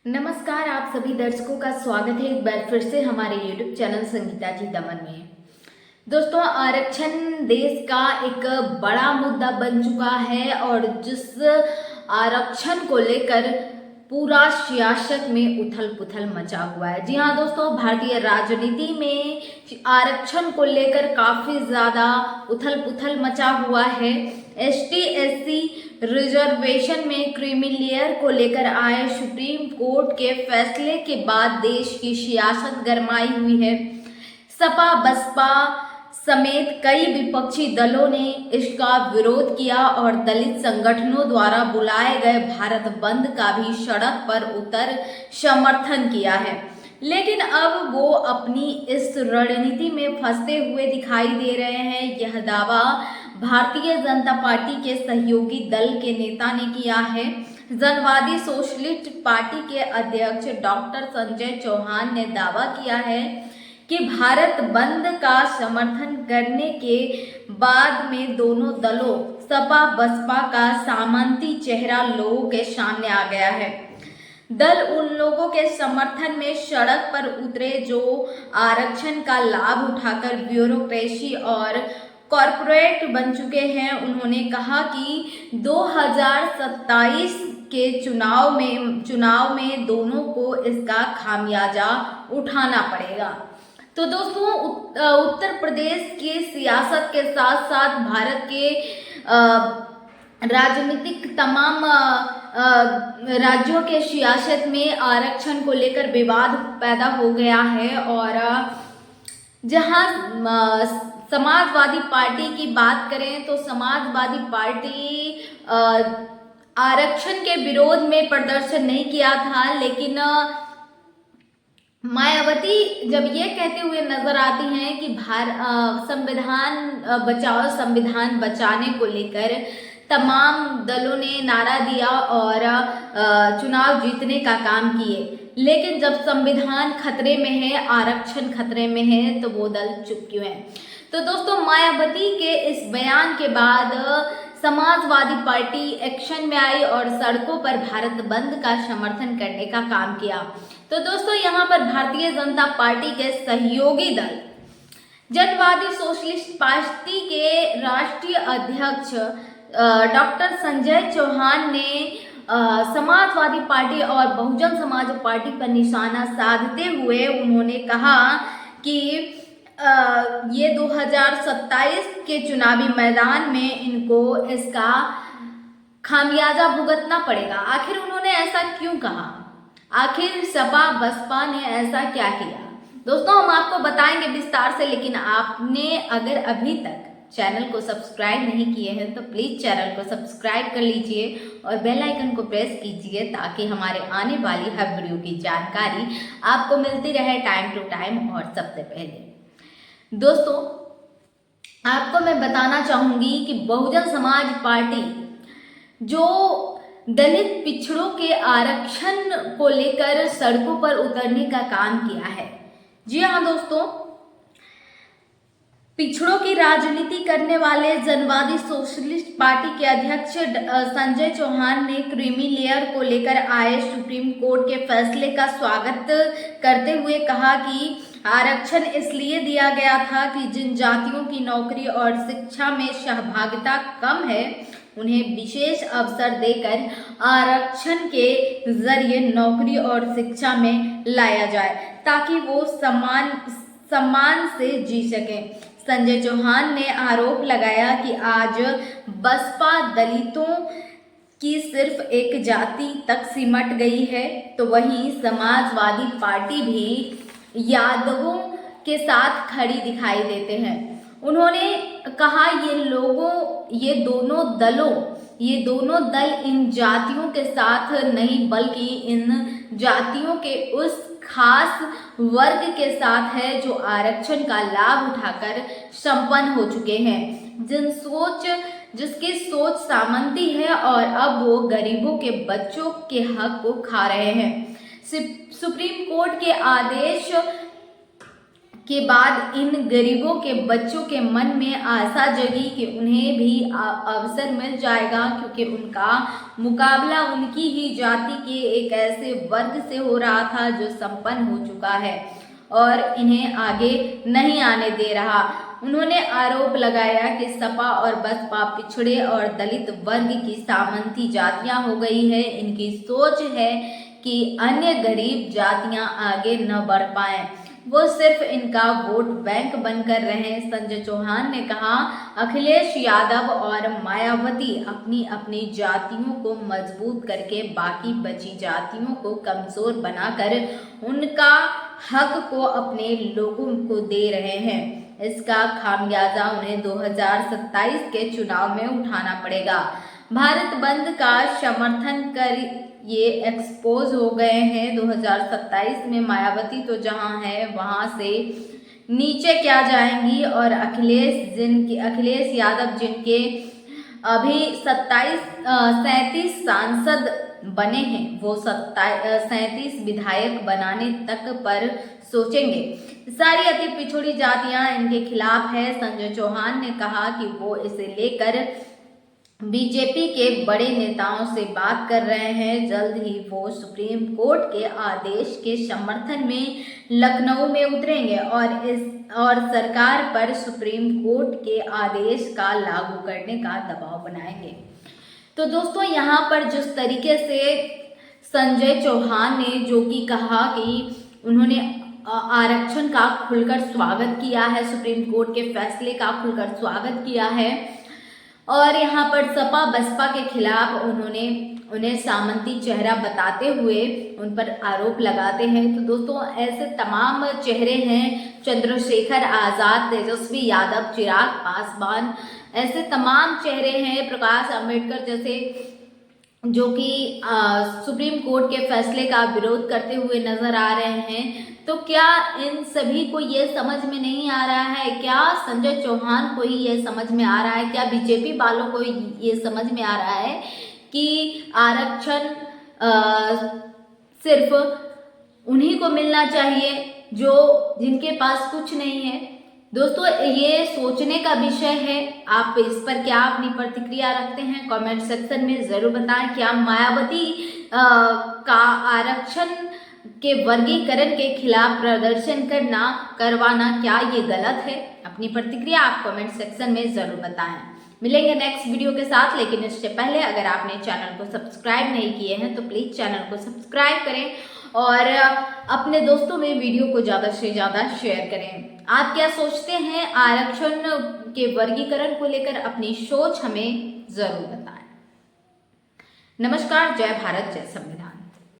नमस्कार, आप सभी दर्शकों का स्वागत है एक बार फिर से हमारे YouTube चैनल संगीता जी दमन में। दोस्तों, आरक्षण देश का एक बड़ा मुद्दा बन चुका है और जिस आरक्षण को लेकर पूरा सियासत में उथल पुथल मचा हुआ है। जी हाँ दोस्तों, भारतीय राजनीति में आरक्षण को लेकर काफी ज्यादा उथल पुथल मचा हुआ है। एसटी एससी रिजर्वेशन में क्रीमी लेयर को लेकर आए सुप्रीम कोर्ट के फैसले के बाद देश की सियासत गरमाई हुई है। सपा बसपा समेत कई विपक्षी दलों ने इसका विरोध किया और दलित संगठनों द्वारा बुलाए गए भारत बंद का भी सड़क पर उतर समर्थन किया है। लेकिन अब वो अपनी इस रणनीति में फंसते हुए दिखाई दे रहे हैं। यह दावा भारतीय जनता पार्टी के सहयोगी दल के नेता ने किया है। जनवादी सोशलिस्ट पार्टी के अध्यक्ष डॉक्टर संजय चौहान ने दावा किया है कि भारत बंद का समर्थन करने के बाद में दोनों दलों सपा बसपा का सामंती चेहरा लोगों के सामने आ गया है। दल उन लोगों के समर्थन में सड़क पर उतरे जो आरक्षण का लाभ उठाकर ब्यूरोक्रेसी और कॉरपोरेट बन चुके हैं। उन्होंने कहा कि 2027 के चुनाव में दोनों को इसका खामियाजा उठाना पड़ेगा। तो दोस्तों, उत्तर प्रदेश की सियासत के साथ साथ भारत के राजनीतिक तमाम राज्यों के सियासत में आरक्षण को लेकर विवाद पैदा हो गया है। और जहां समाजवादी पार्टी की बात करें तो समाजवादी पार्टी आरक्षण के विरोध में प्रदर्शन नहीं किया था, लेकिन मायावती जब ये कहते हुए नजर आती हैं कि संविधान बचाओ संविधान बचाने को लेकर तमाम दलों ने नारा दिया और चुनाव जीतने का काम किए, लेकिन जब संविधान खतरे में है, आरक्षण खतरे में है, तो वो दल चुप क्यों है। तो दोस्तों, मायावती के इस बयान के बाद समाजवादी पार्टी एक्शन में आई और सड़कों पर भारत बंद का समर्थन करने का काम किया। तो दोस्तों, यहाँ पर भारतीय जनता पार्टी के सहयोगी दल जनवादी सोशलिस्ट पार्टी के राष्ट्रीय अध्यक्ष डॉक्टर संजय चौहान ने समाजवादी पार्टी और बहुजन समाज पार्टी पर निशाना साधते हुए उन्होंने कहा कि ये 2027 के चुनावी मैदान में इनको इसका खामियाजा भुगतना पड़ेगा। आखिर उन्होंने ऐसा क्यों कहा? आखिर सपा बसपा ने ऐसा क्या किया? दोस्तों, हम आपको बताएंगे विस्तार से, लेकिन आपने अगर अभी तक चैनल को सब्सक्राइब नहीं किए हैं तो प्लीज चैनल को सब्सक्राइब कर लीजिए और बेल आइकन को प्रेस कीजिए ताकि हमारे आने वाली हर वीडियो की जानकारी आपको मिलती रहे टाइम टू टाइम और सबसे पहले। दोस्तों, आपको मैं बताना चाहूंगी कि बहुजन समाज पार्टी जो दलित पिछड़ों के आरक्षण को लेकर सड़कों पर उतरने का काम किया है। जी हाँ दोस्तों, पिछड़ों की राजनीति करने वाले जनवादी सोशलिस्ट पार्टी के अध्यक्ष संजय चौहान ने क्रीमी लेयर को लेकर आए सुप्रीम कोर्ट के फैसले का स्वागत करते हुए कहा कि आरक्षण इसलिए दिया गया था कि जिन जातियों की नौकरी और शिक्षा में सहभागिता कम है उन्हें विशेष अवसर देकर आरक्षण के जरिए नौकरी और शिक्षा में लाया जाए ताकि वो सम्मान से जी सकें। संजय चौहान ने आरोप लगाया कि आज बसपा दलितों की सिर्फ एक जाति तक सिमट गई है, तो वहीं समाजवादी पार्टी भी यादवों के साथ खड़ी दिखाई देते हैं। उन्होंने कहा ये दोनों दल इन जातियों के साथ नहीं बल्कि इन जातियों के उस खास वर्ग के साथ है जो आरक्षण का लाभ उठाकर संपन्न हो चुके हैं, जिसकी सोच सामंती है और अब वो गरीबों के बच्चों के हक को खा रहे हैं। सुप्रीम कोर्ट के आदेश के बाद इन गरीबों के बच्चों के मन में आशा जगी कि उन्हें भी अवसर मिल जाएगा, क्योंकि उनका मुकाबला उनकी ही जाति के एक ऐसे वर्ग से हो रहा था जो संपन्न हो चुका है और इन्हें आगे नहीं आने दे रहा। उन्होंने आरोप लगाया कि सपा और बसपा पिछड़े और दलित वर्ग की सामंती जातियां हो गई है। इनकी सोच है कि अन्य गरीब जातियां आगे न बढ़ पाएं, वो सिर्फ इनका वोट बैंक बनकर रहे। संजय चौहान ने कहा, अखिलेश यादव और मायावती अपनी अपनी जातियों को मजबूत करके बाकी बची जातियों को कमजोर बनाकर उनका हक को अपने लोगों को दे रहे हैं। इसका खामियाजा उन्हें 2027 के चुनाव में उठाना पड़ेगा। भारत बंद का समर्थन कर ये एक्सपोज हो गए हैं। 2027 में मायावती तो जहां है वहां से नीचे क्या जाएंगी और अखिलेश यादव जिनके अभी 37 सांसद बने हैं, वो 37 विधायक बनाने तक पर सोचेंगे। सारी अति पिछड़ी जातियां इनके खिलाफ है। संजय चौहान ने कहा कि वो इसे लेकर बीजेपी के बड़े नेताओं से बात कर रहे हैं। जल्द ही वो सुप्रीम कोर्ट के आदेश के समर्थन में लखनऊ में उतरेंगे और सरकार पर सुप्रीम कोर्ट के आदेश का लागू करने का दबाव बनाएंगे। तो दोस्तों, यहाँ पर जिस तरीके से संजय चौहान ने जो कि कहा कि उन्होंने आरक्षण का खुलकर स्वागत किया है, सुप्रीम कोर्ट के फैसले का खुलकर स्वागत किया है और यहाँ पर सपा बसपा के खिलाफ उन्हें सामंती चेहरा बताते हुए उन पर आरोप लगाते हैं। तो दोस्तों, ऐसे तमाम चेहरे हैं, चंद्रशेखर आजाद, तेजस्वी यादव, चिराग पासवान, ऐसे तमाम चेहरे हैं, प्रकाश अंबेडकर जैसे, जो कि सुप्रीम कोर्ट के फैसले का विरोध करते हुए नजर आ रहे हैं। तो क्या इन सभी को ये समझ में नहीं आ रहा है? क्या संजय चौहान को ही ये समझ में आ रहा है? क्या बीजेपी वालों को ये समझ में आ रहा है कि आरक्षण सिर्फ उन्हीं को मिलना चाहिए जिनके पास कुछ नहीं है? दोस्तों, ये सोचने का विषय है। आप इस पर क्या अपनी प्रतिक्रिया रखते हैं कमेंट सेक्शन में जरूर बताएं। क्या मायावती का आरक्षण के वर्गीकरण के खिलाफ प्रदर्शन करवाना क्या ये गलत है? अपनी प्रतिक्रिया आप कमेंट सेक्शन में जरूर बताएं। मिलेंगे नेक्स्ट वीडियो के साथ, लेकिन इससे पहले अगर आपने चैनल को सब्सक्राइब नहीं किए हैं तो प्लीज चैनल को सब्सक्राइब करें और अपने दोस्तों में वीडियो को ज़्यादा से ज़्यादा शेयर करें। आप क्या सोचते हैं आरक्षण के वर्गीकरण को लेकर? अपनी सोच हमें जरूर बताएं। नमस्कार, जय भारत, जय संविधान।